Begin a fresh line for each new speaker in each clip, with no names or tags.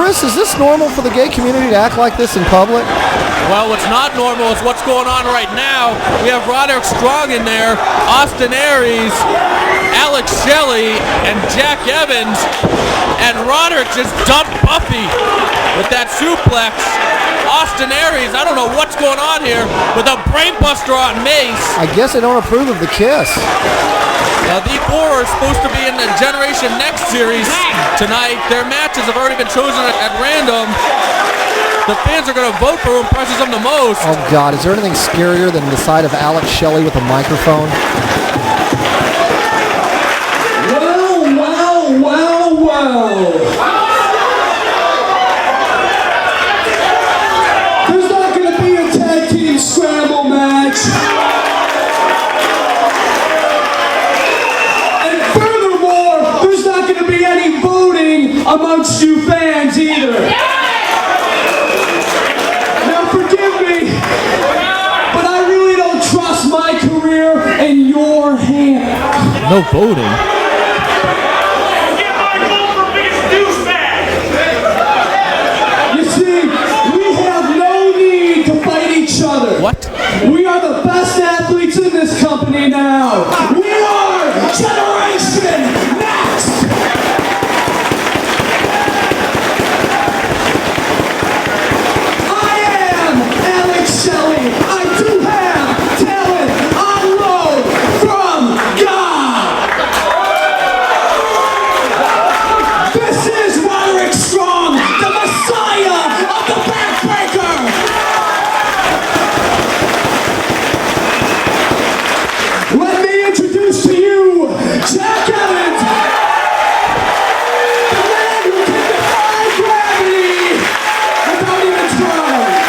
Chris, is this normal for the gay community to act like this in public?
Well, what's not normal is what's going on right now. We have Roderick Strong in there, Austin Aries, Alex Shelley, and Jack Evans. And Roderick just dumped Buffy with that suplex. Austin Aries, I don't know what's going on here, with a brainbuster on Mace.
I guess they don't approve of the kiss.
The four are supposed to be in the Generation Next series tonight. Their matches have already been chosen at random. The fans are going to vote for who impresses them the most.
Oh, God. Is there anything scarier than the sight of Alex Shelley with a microphone?
Wow. There's not going to be a tag team scramble match. And furthermore, there's not going to be any voting amongst you fans either. Now forgive me, but I really don't trust my career in your hands.
No voting. What?
We are the best athletes in this company now. We are Generation Next. I am Alex Shelley. I do have talent on loan from God. This is Roderick Strong, the Messiah of the Backbreaker. Let me introduce to you Jack Evans, the man who can defy gravity without even trying.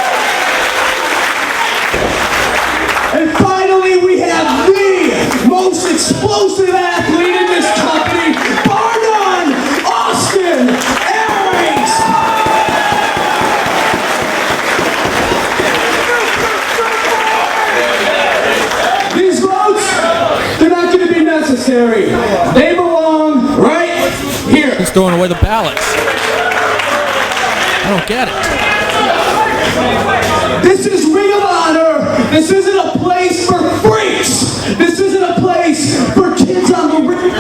And finally, we have the most explosive athlete in this company, bar none, Austin Aries. These votes, they're not going to be necessary. They belong right here.
He's throwing away the ballots. I don't get it.
This is Ring of Honor. This isn't a place for freaks. This isn't a place for kids on the ring.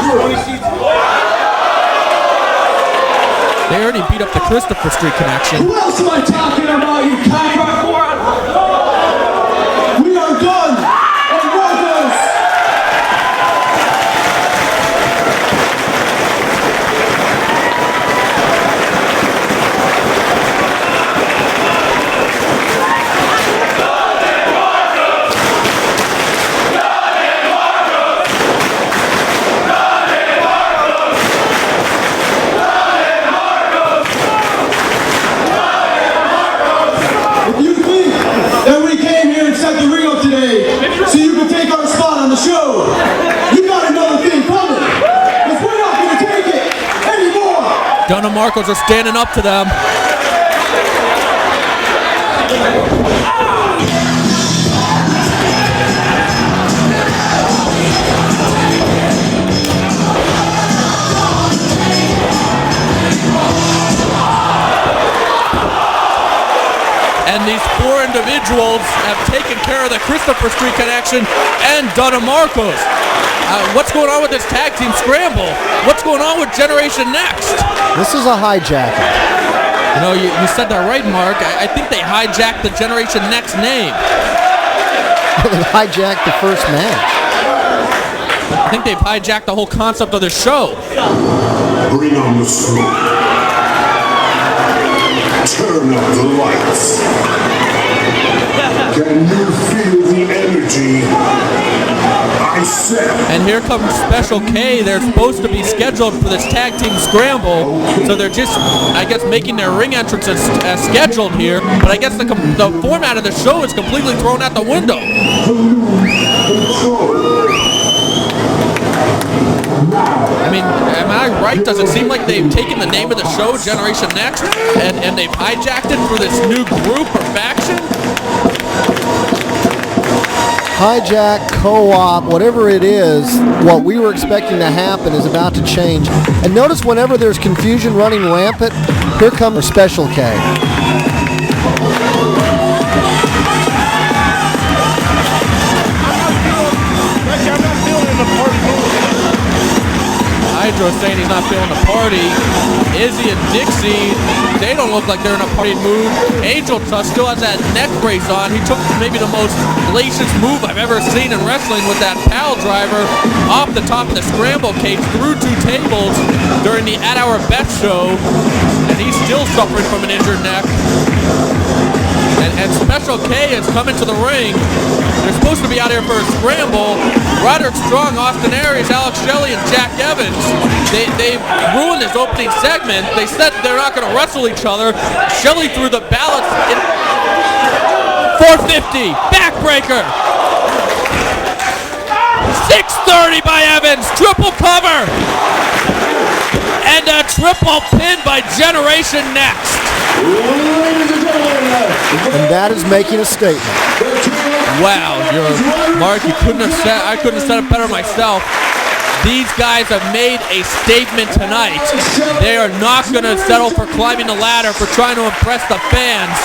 They already beat up the Christopher Street Connection.
Who else am I talking about, you cockroach? We are done. And brothers. If you think that we came here and set the ring up today so you can take our spot on the show, you got another thing coming. Because we're not going to take it anymore.
Dunn and Marcos are standing up to them. And these four individuals have taken care of the Christopher Street Connection and Dunn and Marcos. What's going on with this tag team scramble? What's going on with Generation Next?
This is a hijacking.
You know, you said that right, Mark. I think they hijacked the Generation Next name.
They hijacked the first match.
I think they've hijacked the whole concept of the show.
Bring on the smoke. Turn up the lights. Can you feel the energy? I said.
And here comes Special K. They're supposed to be scheduled for this tag team scramble, so they're just, I guess, making their ring entrance as scheduled here. But I guess the format of the show is completely thrown out the window. I mean, am I right? Does it seem like they've taken the name of the show, Generation Next, and they've hijacked it for this new group or faction?
hijack, co-op, whatever it is, what we were expecting to happen is about to change. And notice whenever there's confusion running rampant, here comes Special K.
Hydro saying he's not feeling the party. Izzy and Dixie, they don't look like they're in a party mood. Angel Dust still has that neck brace on. He took maybe the most hellacious move I've ever seen in wrestling with that pile driver off the top of the scramble cage through 2 tables during the At Our Best show. And he's still suffering from an injured neck. And Special K is coming to the ring. They're supposed to be out here for a scramble. Roderick Strong, Austin Aries, Alex Shelley, and Jack Evans. They ruined this opening segment. They said they're not going to wrestle each other. Shelley threw the ballots in 450. Backbreaker. 630 by Evans. Triple cover. And a triple pin by Generation Next.
And that is making a statement.
Wow, Mark, I couldn't have said it better myself. These guys have made a statement tonight. They are not going to settle for climbing the ladder, for trying to impress the fans.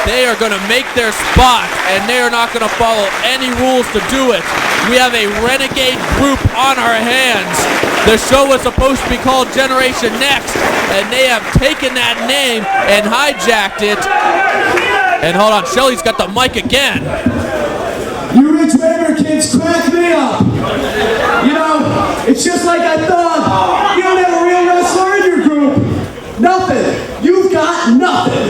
They are going to make their spot, and they are not going to follow any rules to do it. We have a renegade group on our hands. The show was supposed to be called Generation Next, and they have taken that name and hijacked it. And hold on, Shelley's got the mic again.
You Rich Raver kids crack me up. You know, it's just like I thought. You don't have a real wrestler in your group. Nothing. You've got nothing.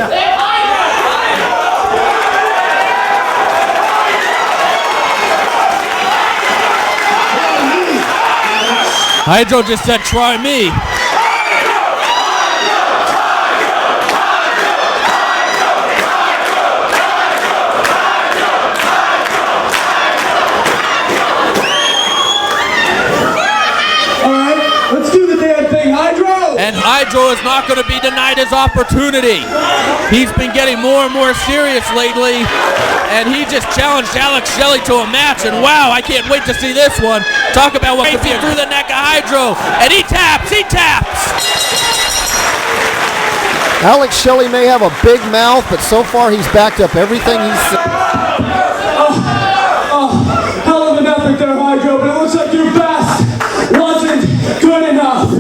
Hydro just said, try me. And Hydro is not going to be denied his opportunity. He's been getting more and more serious lately, and he just challenged Alex Shelley to a match, and wow, I can't wait to see this one. Talk about what could be through the neck of Hydro, and he taps!
Alex Shelley may have a big mouth, but so far he's backed up everything he's said.
Hell of an effort there, Hydro, but it looks like your best wasn't good enough.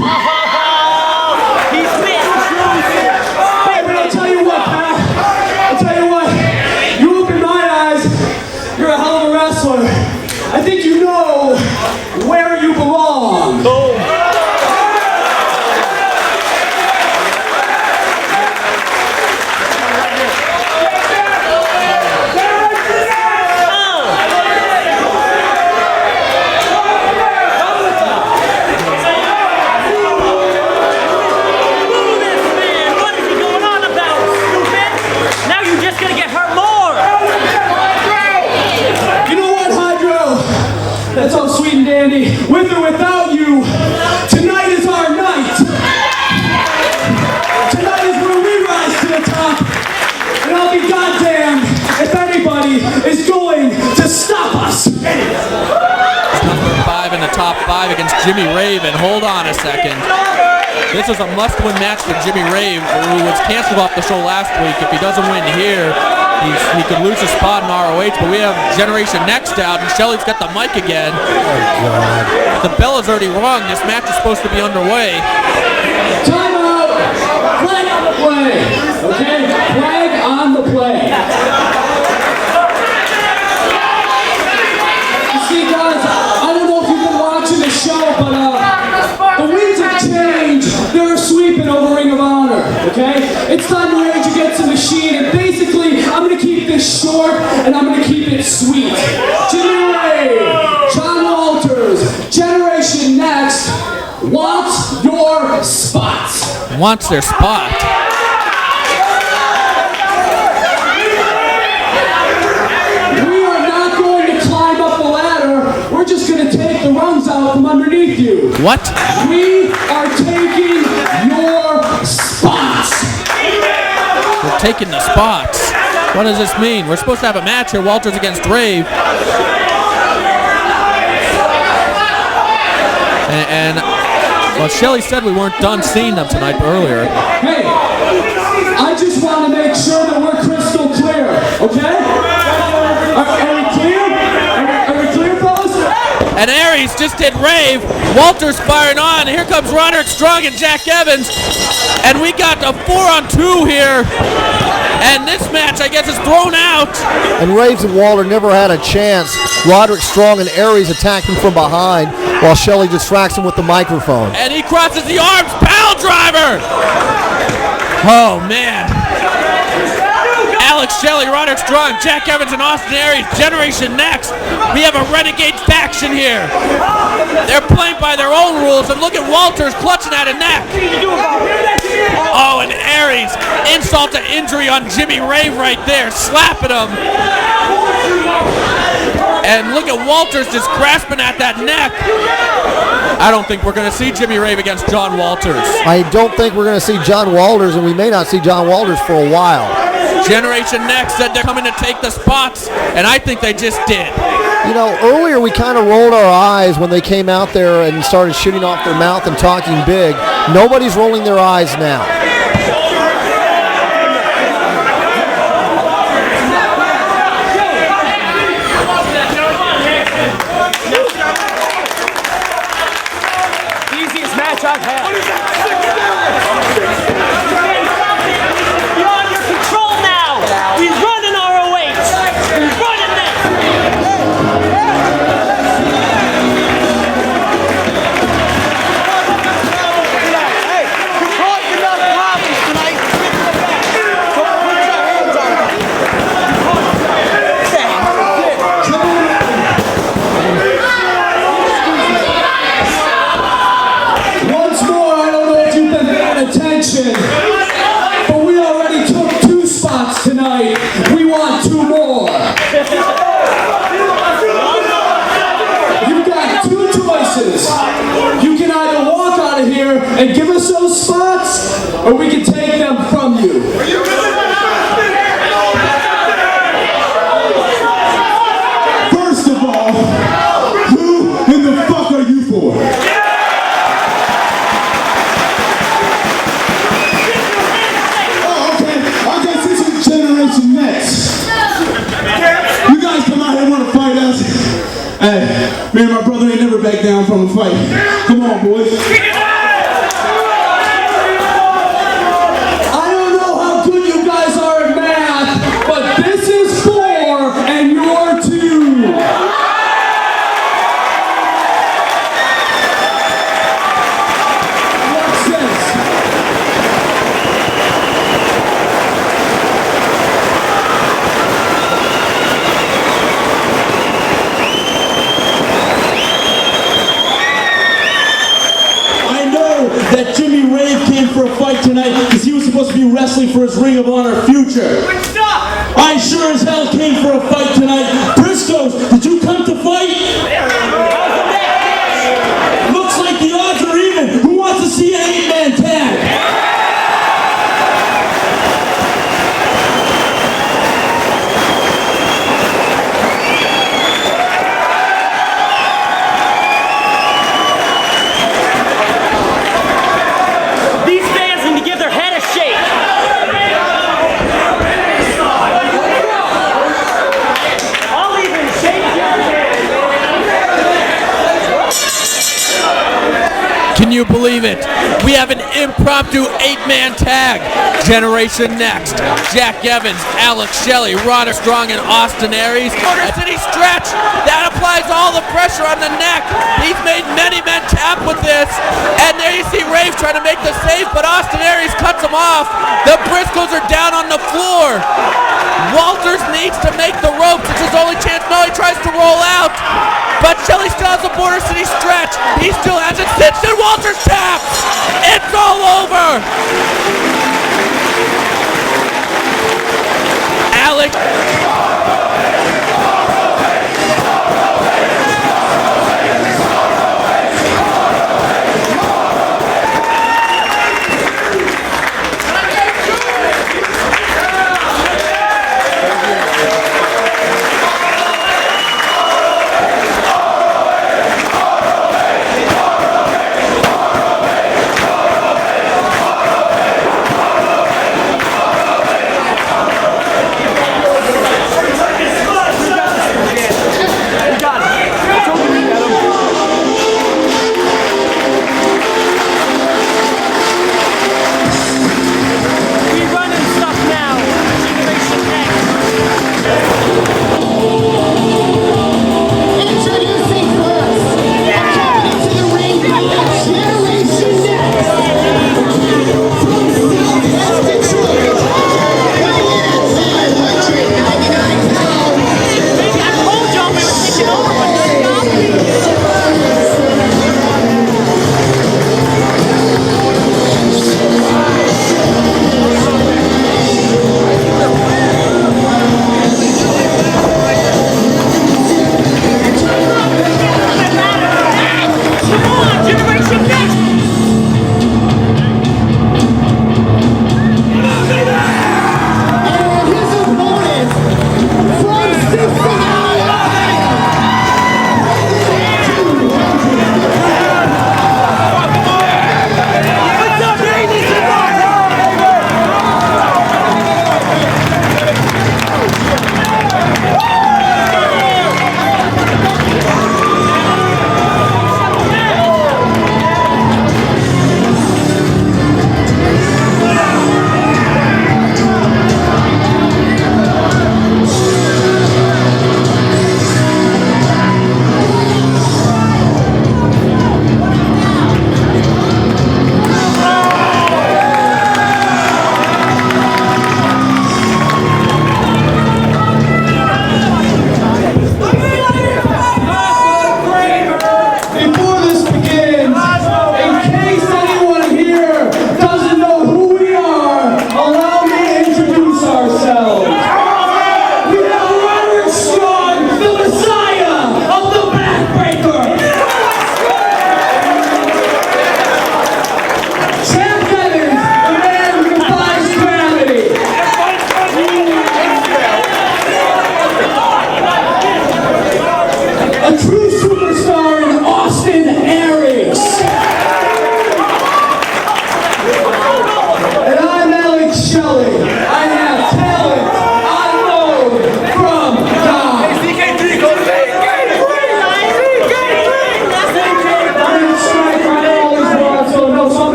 I think you know where you belong. That's all sweet and dandy. With or without you, tonight is our night. Tonight is where we rise to the top. And I'll be goddamned if anybody is going to stop us.
Number 5 in the top 5 against Jimmy Raven. Hold on a second. This is a must-win match for Jimmy Rave, who was canceled off the show last week. If he doesn't win here, he could lose his spot in ROH, but we have Generation Next out, and Shelley's got the mic again.
Oh, God.
The bell is already rung. This match is supposed to be underway.
Time out! Flag on the play! Okay? Flag on the play. You see, guys, I don't know if you've been watching the show, but the winds have changed. They're sweeping over Ring of Honor, okay? It's time to Rage Against the Machine, and basically, I'm going to keep this short, and I'm going to keep it sweet. Jimmy Rave, John Walters, Generation Next, wants your spots.
Wants their spot.
We are not going to climb up the ladder. We're just going to take the rungs out from underneath you.
What?
We are taking your spots.
We're taking the spots. What does this mean? We're supposed to have a match here. Walters against Rave. And well, Shelley said we weren't done seeing them tonight earlier.
Hey, I just want to make sure that we're crystal clear, okay? Are we clear? Are we clear, fellas?
And Aries just did Rave. Walters firing on. Here comes Roderick Strong and Jack Evans. And we got a 4-on-2 here. And this match, I guess, is thrown out.
And Raves and Walter never had a chance. Roderick Strong and Aries attacked him from behind while Shelley distracts him with the microphone.
And he crosses the arms. Pile driver. Oh, man. Alex Shelley, Roderick Strong, Jack Evans, and Austin Aries. Generation Next. We have a renegade faction here. They're playing by their own rules. And look at Walters clutching at a neck. Oh, and Aries, insult to injury on Jimmy Rave right there, slapping him. And look at Walters just grasping at that neck. I don't think we're going to see Jimmy Rave against John Walters.
I don't think we're going to see John Walters, and we may not see John Walters for a while.
Generation Next said they're coming to take the spots, and I think they just did.
You know, earlier we kind of rolled our eyes when they came out there and started shooting off their mouth and talking big. Nobody's rolling their eyes now.
Easiest match I've had. He's running ROH. He's running this. Hey, you're causing enough problems tonight. Put your hands on
Once more, I don't know if you've been paying attention, but we already took 2 spots tonight. We want 2 more. You've got 2 choices. You can either walk out of here and give us those spots, or we can take them from you. First of all, who in the fuck are you for? Generation Next. You guys come out here and want to fight us. Hey, me and my brother ain't never back down from a fight. Come on, boys. I don't know how good you guys are at math, but this is 4 and you're 2. What's this? That Jimmy Rave came for a fight tonight because he was supposed to be wrestling for his Ring of Honor future. I sure as hell came for a fight tonight. Briscoes, did you come to fight? Looks like the odds are even. Who wants to see an 8-man tag?
Can you believe it? We have an impromptu 8-man tag. Generation Next. Jack Evans, Alex Shelley, Roderick Strong, and Austin Aries. A city stretch. That applies all the pressure on the neck. He's made many men tap with this. And there you see Rave trying to make the save, but Austin Aries cuts him off. The Briscoes are down on the floor. Walters needs to make the ropes. It's his only chance. No, he tries to roll out. But Shelley still has a Border City stretch. He still has it cinched, and Walters taps. It's all over. Alex.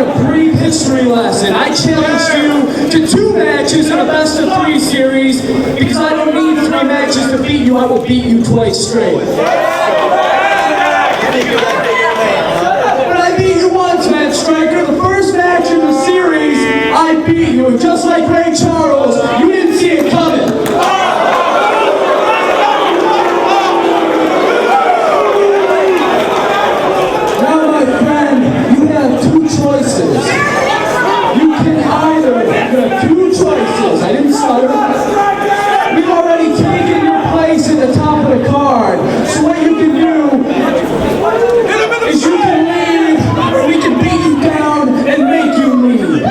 a brief history lesson. I challenged you to 2 matches in a best of 3 series because I don't need 3 matches to beat you. I will beat you twice straight. But I beat you once, Matt Striker. The first match in the series, I beat you. And just like Ray Charles, you didn't see it coming. Choices. You can either, you have 2 choices. I didn't stutter. We've already taken your place at the top of the card. So what you can do is you can leave, or we can beat you down and make you leave.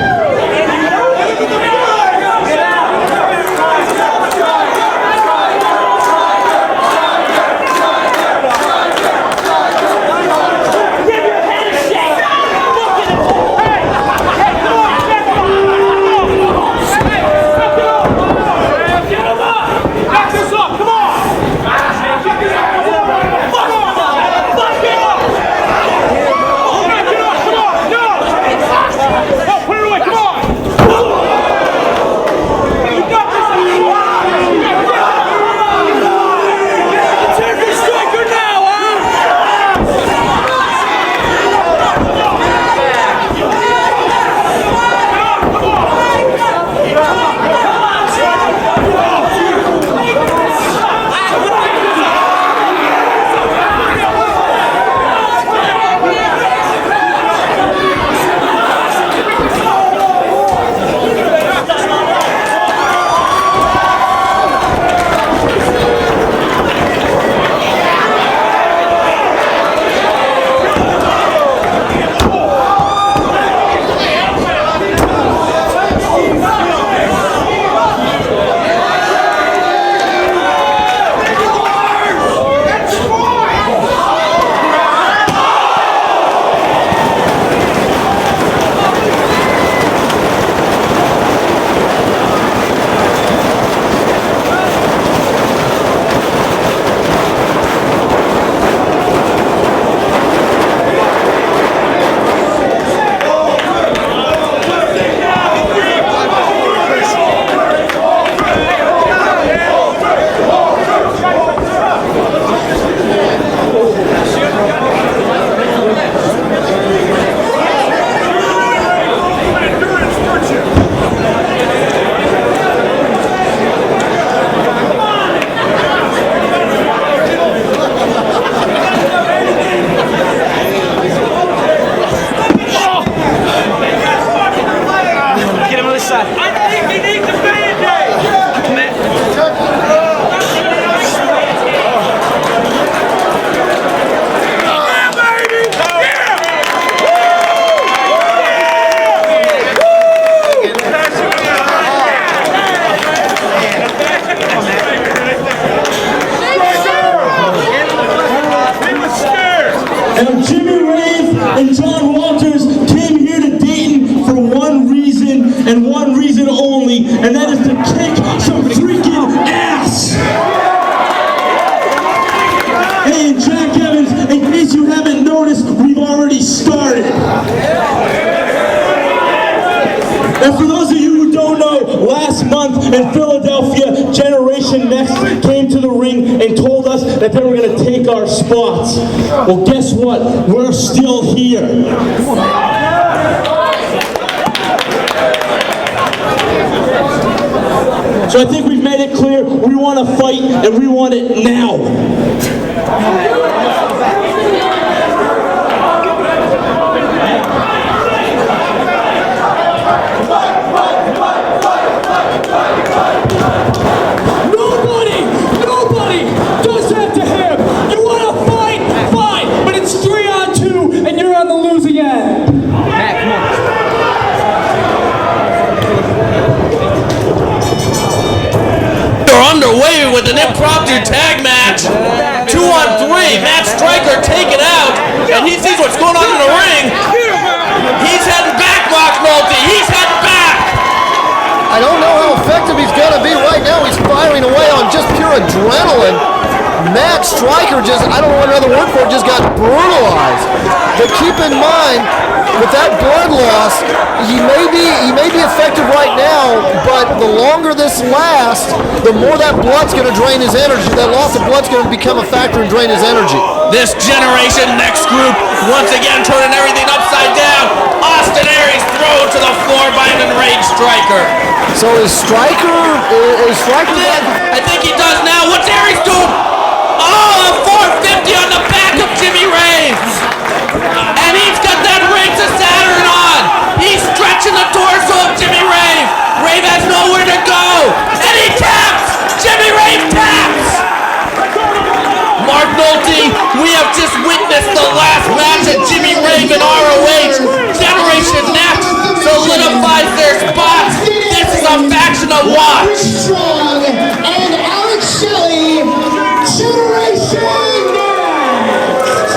And Jimmy Rave and John Walters came here to Dayton for one reason and one reason only, and that is to kick some freaking ass! Hey, and Jack Evans, in case you haven't noticed, we've already started. And for those of you who don't know, last month in Philadelphia, Generation Next came to the ring and told us that they were going to take our spots. Well, guess what? We're still here. So I think we've made it clear we want to fight and we want it now. Nobody does that to him. You want to fight? Fine, but it's 3-on-2 and you're on the losing end.
They're underway with an impromptu tag match. 2-on-3. Matt Striker taken out, and he sees what's going on in the ring. He's heading back, Mark Nolte. He's heading back.
I don't know how effective he's going to be right now. He's firing away on just pure adrenaline. Matt Striker just, I don't know what another word for it, just got brutalized. But keep in mind, with that blood loss, he may be effective right now, but the longer this lasts, the more that blood's going to drain his energy. That loss of blood's going to become a factor and drain his energy.
This Generation Next group once again turning everything upside down. Austin Aries thrown to the floor by an enraged Striker.
So is Striker back?
I think he does now. What's Aries doing? Oh, a 450 on the back of Jimmy Rave. And he's got that Rings of Saturn on. He's stretching the torso of Jimmy Rave. Rave has nowhere to go. And he taps. Jimmy Rave taps. Mark Nolte, we have just witnessed the last match of Jimmy Rave and ROH. Generation Next solidifies their spots. This is a faction to watch.
Strong and Alex Shelley, Generation Next.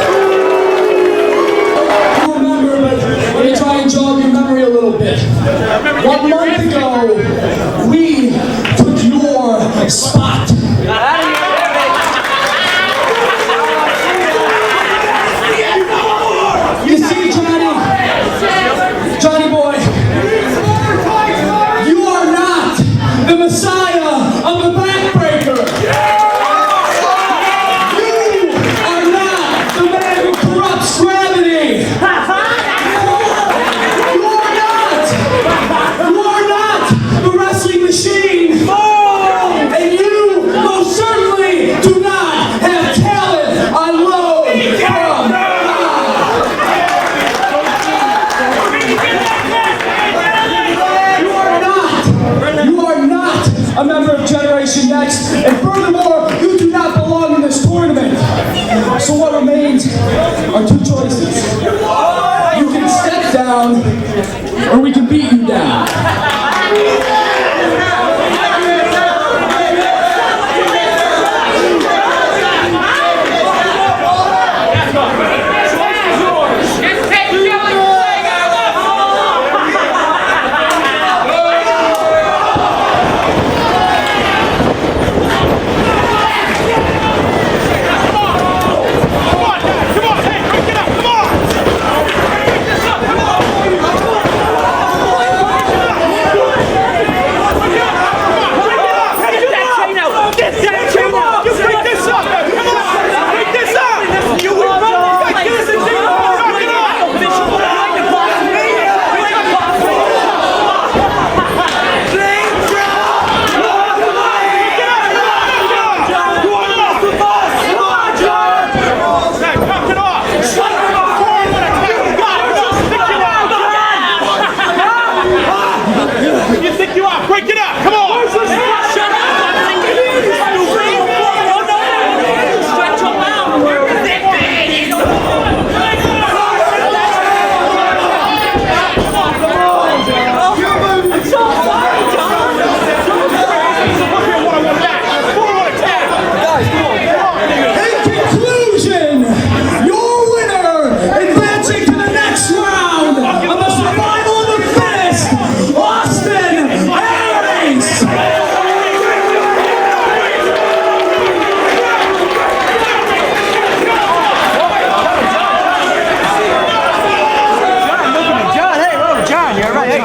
Remember, let me try and jog your memory a little bit. 1 month ago, we took your spot. You see, Johnny boy, you are not the Messiah of the backbreaker. You are not the man who corrupts gravity. You are not the wrestling machine. And you most certainly do not have talent on loan from God. You are not a member of Generation Next, and furthermore, you do not belong in this tournament. So what remains are 2 choices. You can step down, or we can beat you down.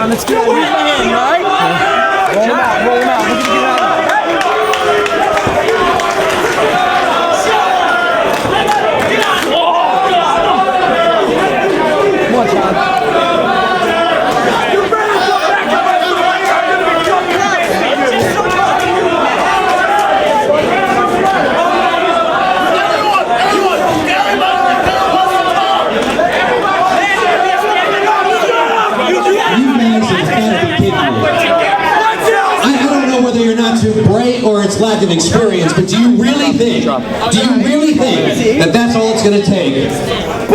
Let's go. Here's my hand, all right? Roll him out, roll him out. Look at him get out. Come on, John.
Or its lack of experience, but do you really think that that's all it's going to take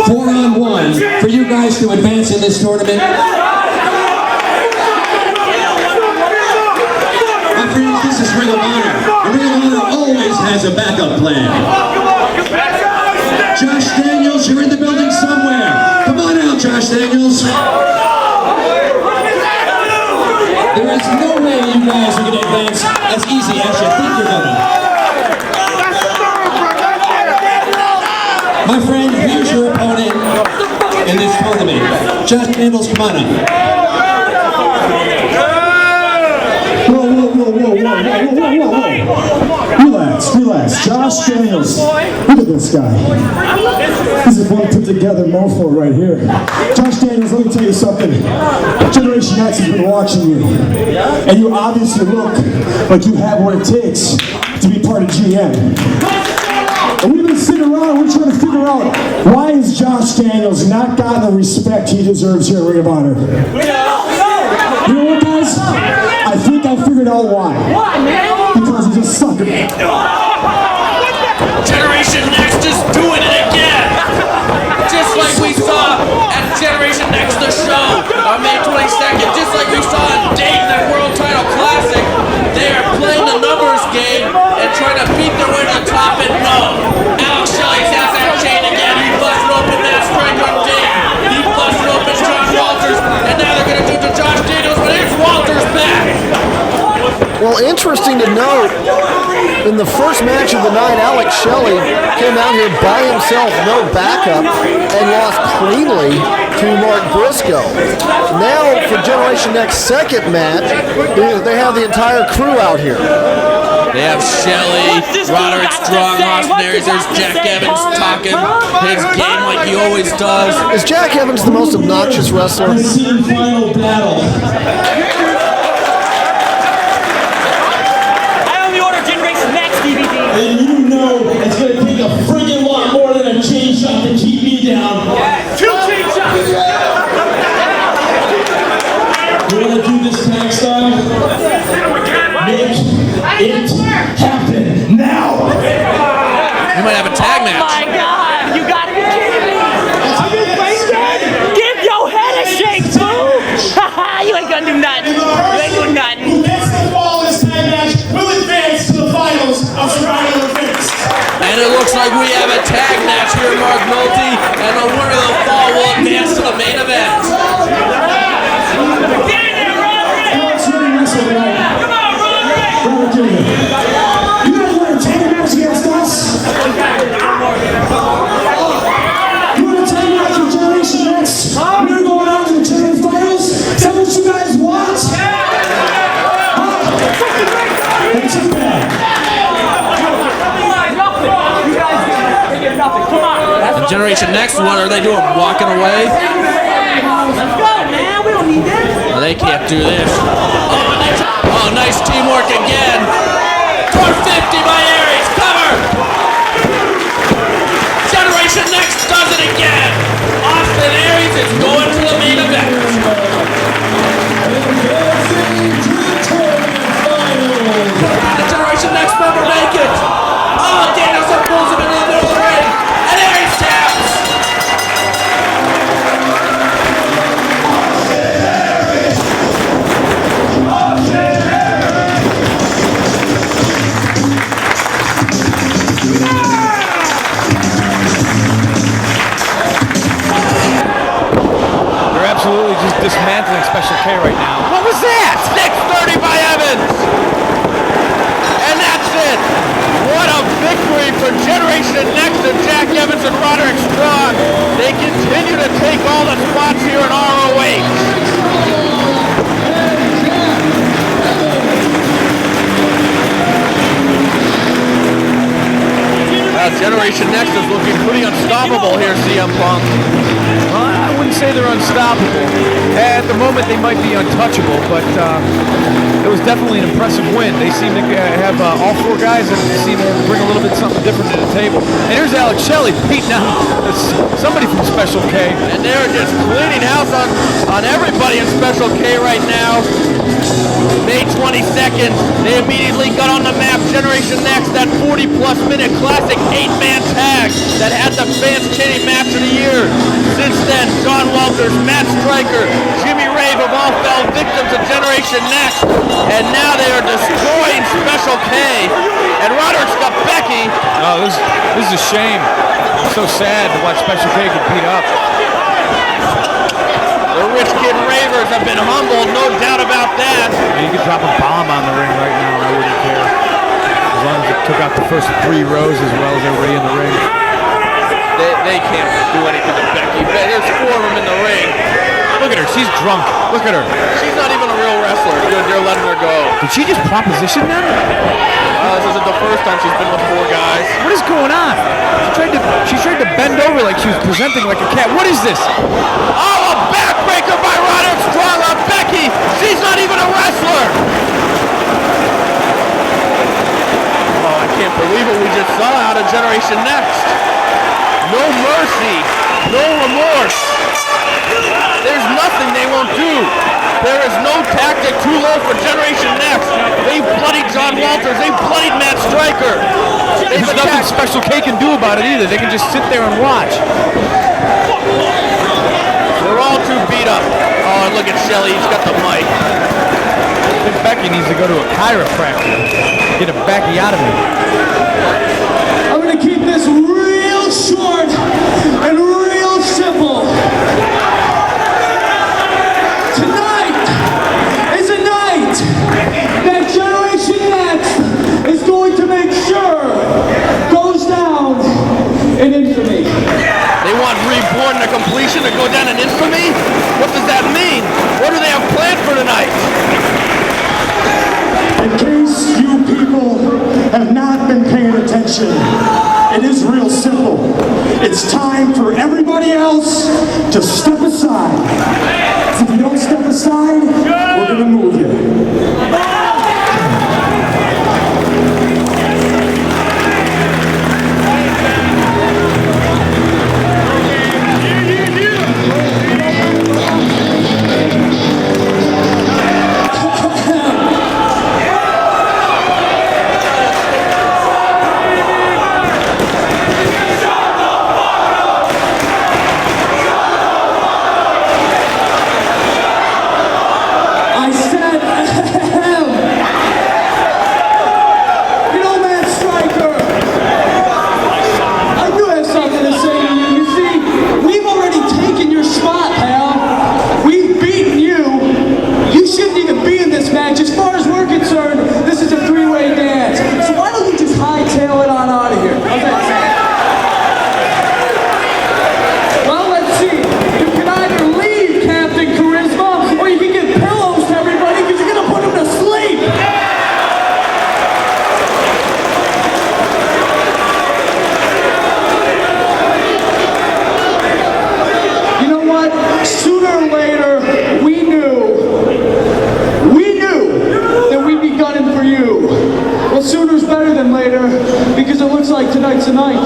4-on-1 for you guys to advance in this tournament? My friends, this is Ring of Honor. And Ring of Honor always has a backup plan. Josh Daniels, you're in the building somewhere. Come on out, Josh Daniels. There is no way you guys are going to advance as easy as you think you're going to. both of me. Josh Daniels, come on up.
Relax. Josh Daniels. Look at this guy. This is one put together mofo right here. Josh Daniels, let me tell you something. Generation X has been watching you. And you obviously look like you have what it takes to be part of GM. And we've been sitting around, we're trying to figure out why has Josh Daniels not gotten the respect he deserves here at Ring of Honor. You know what, guys? I think I figured out why. Why, man? Because he's a sucker.
Generation Next is doing it again! Just like we saw at Generation Next the show on May 22nd, just like we saw in Dayton at World Title Classic, they are playing the numbers game and trying to beat their way to the top, and no! Alex Shelley has that chain again, he busted open that striker on Dayton, he busted open John Walters, and now they're going to do it to Josh Daniels, but here's Walters back!
Well, interesting to note, in the first match of the night, Alex Shelley came out here by himself, no backup, and lost cleanly to Mark Briscoe. Now, for Generation Next second match, they have the entire crew out here.
They have Shelley, Roderick Strong, Austin Aries, there's Jack Evans talking his game like he always does.
Is Jack Evans the most obnoxious wrestler?
Final battle.
And you know it's going to take a friggin' lot more than a chain shot to keep me down. Yeah. 2 chain shots! You want to do this tag style? Make it happen now!
We might have a tag match.
Oh my God! You gotta be kidding me! Give your head a shake, fool! You ain't gonna do nothing. You ain't doing nothing.
Who gets the ball in this tag match will advance to the finals of Survivor Events.
And it looks like we have a tag match here, Mark Nolte, and the winner of the fall will advance to the main event.
Get in there, Roderick! Come on, Roderick!
You guys want to tag match against us? You want to tag match with Generation Next? We're going to go out to the Champion Finals? Is that what you guys want? That's too bad.
The Generation Next one, are they doing walking away?
Let's go, man. We don't need this.
No, they can't do this. Oh, nice teamwork again. 450 by Aries. Cover. Generation Next does it again. Austin Aries is going to the main event. The Generation Next member make it. Oh, Danielson pulls him into the middle of the ring. And Aries taps.
They're absolutely just dismantling Special K right now.
What was that? 630 by Evans. And that's it. What a victory for Generation Next and Jack Evans and Roderick Strong. They continue to take all the spots here in ROH. Generation Next is looking pretty unstoppable here, CM Punk.
Well, I wouldn't say they're unstoppable. At the moment, they might be untouchable, but it was definitely an impressive win. They seem to have all 4 guys that seem to bring a little bit something different to the table. And here's Alex Shelley beating out somebody from Special K.
And they're just cleaning house on everybody in Special K right now. May 22nd, they immediately got on the map. Generation Next, that 40-plus minute classic 8-man tag that had the fans chanting match of the year. Since then, John Walters, Matt Striker, Jimmy Rave have all fell victims of Generation Next. And now they are destroying Special K. And Roderick's got Becky.
Oh, this is a shame. It's so sad to watch Special K get beat up.
The Rich Kid Ravers have been humbled, no doubt about that.
You could drop a bomb on the ring right now, and I wouldn't care. As long as it took out the first 3 rows as well as everybody in the ring.
They can't do anything to Becky. There's 4 of them in the ring.
Look at her. She's drunk. Look at her.
She's not even a real wrestler. They're letting her go.
Did she just proposition them?
This isn't the first time she's been with 4 guys.
What is going on? She tried to bend over like she was presenting like a cat. What is this?
Oh, a backbreaker by Roderick Strong on Becky. She's not even a wrestler. Oh, I can't believe what we just saw out of Generation Next. No mercy, no remorse. There's nothing they won't do. There is no tactic too low for Generation Next. They bloodied John Walters. They bloodied Matt Striker.
There's nothing Special K can do about it either. They can just sit there and watch.
They're all too beat up. Oh, and look at Shelly. He's got the mic.
I think Becky needs to go to a chiropractor. Get a backiotomy.
I'm going to keep this real short and real simple. Tonight is a night that Generation Next is going to make sure goes down in infamy.
They want Reborn to completion to go down in infamy? What does that mean? What do they have planned for tonight?
In case you people have not been paying attention, it is real simple. It's time for everybody else to step aside. If you don't step aside, we're going to move you.
Tonight's the night.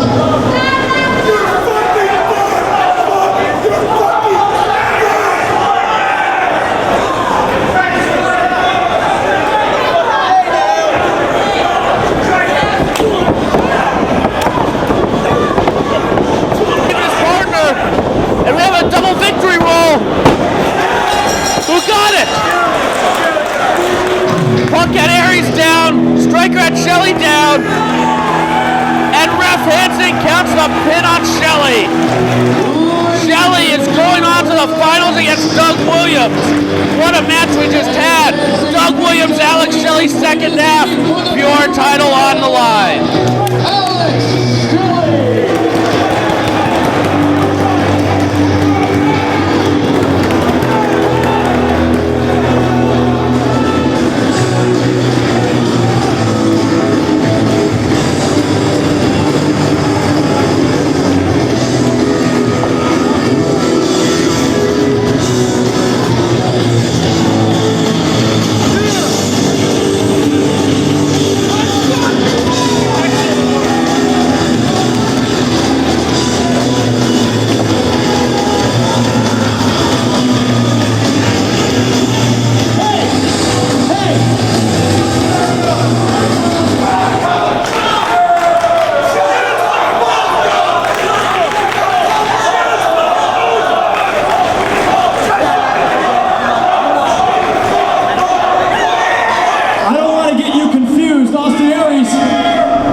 Striker had Shelly down, and ref Hansen counts the pin on Shelly. Shelly is going on to the finals against Doug Williams. What a match we just had. Doug Williams, Alex Shelley, second half. Pure title on the line.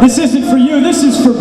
This isn't for you, this is for